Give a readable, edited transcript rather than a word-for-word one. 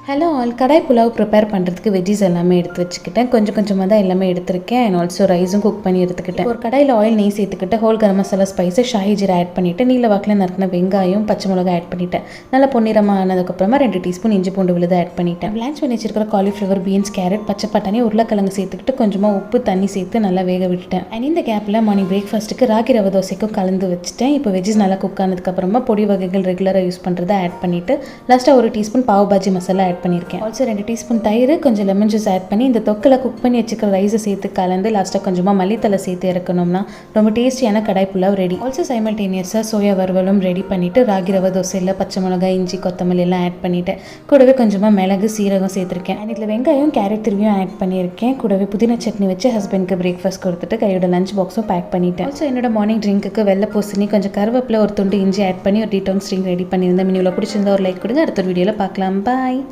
Hello all, கடாய் pulao prepare பண்ணுறதுக்கு veggies எல்லாமே எடுத்து வச்சுக்கிட்டேன். கொஞ்சம் கொஞ்சமாக தான் எல்லாமே எடுத்திருக்கேன். அண்ட் ஆல்சோ ரைஸும் குக் பண்ணி எடுத்துக்கிட்டேன். ஒரு கடாயில் ஆயில் நெய் சேர்த்துக்கிட்டு whole garam masala spice Shahi jeera add பண்ணிவிட்டு நீல வாக்கில் நறுக்கின வெங்காயம் பச்சை மிளகா ஆட் பண்ணிவிட்டேன். நல்லா பொன்னிறமாக ஆனதுக்கப்புறமா 2 டீஸ்பூன் இஞ்சி பூண்டு விழுது ஆட் பண்ணிவிட்டேன். பிளான்ச் பண்ணி வச்சிருக்கிற காலிஃப்ளவர், பீன்ஸ், கேரட், பச்சை பட்டாணி, உருளைக்கிழங்கு சேர்த்துக்கிட்டு கொஞ்சமாக உப்பு தண்ணி சேர்த்து நல்லா வேக விட்டுட்டேன். அண்ட் இந்த கேப்பில் மார்னிங் பிரேக்ஃபாஸ்ட்டுக்கு ராகி ரவை தோசைக்கும் கலந்து வச்சுட்டேன். இப்போ வெஜ்ஜிஸ் நல்லா குக் ஆனதுக்கப்புறமா பொடி வகைகள் ரெகுலராக யூஸ் பண்ணுறதை ஆட் பண்ணிவிட்டு லாஸ்ட்டாக 1 டீஸ்பூன் பாவ் பாஜி மசாலா ஆட் பண்ணியிருக்கேன். ஆல்சோ 2 டீஸ்பூன் தயிர், கொஞ்சம் லெமன் ஜூஸ் ஆட் பண்ணி இந்த தொக்கில் குக் பண்ணி வச்சுக்கிற ரைஸை சேர்த்து கலந்து லாஸ்ட்டாக கொஞ்சமாக மல்லித்தலை சேர்த்து இறக்கணும்னா ரொம்ப டேஸ்டியான கடாய் புலாவ் ரெடி. ஆல்சோ சைமல்டேனியஸாக சோயா வறுவலும் ரெடி பண்ணிவிட்டு ராகி ரவை தோசையில் பச்சை மிளகாய், இஞ்சி, கொத்தமல்லி எல்லாம் ஆட் பண்ணிவிட்டேன். கூடவே கொஞ்சமாக மிளகு, சீரகம் சேர்த்துருக்கேன். அண்ட் இதில் வெங்காயம், கேரட் திருவியும் ஆட் பண்ணியிருக்கேன். கூடவே புதினா சட்னி வச்சு ஹஸ்பண்டுக்கு பிரேக்ஃபாஸ்ட் கொடுத்துட்டு கையோட லஞ்ச் பாக்ஸும் பேக் பண்ணிட்டேன். ஆல்சோ என்னோட மார்னிங் ட்ரிங்க்குக்கு வெள்ளை பூசணி, கொஞ்சம் கருவேப்பிலை, ஒரு துண்டு இஞ்சி ஆட் பண்ணி ஒரு டீடாக்ஸ் ட்ரிங்க் ரெடி பண்ணியிருந்தேன். மினிவில் பிடிச்சிருந்தா ஒரு லைக் கொடுங்க. அடுத்த வீடியோவில் பார்க்கலாம். பாய்.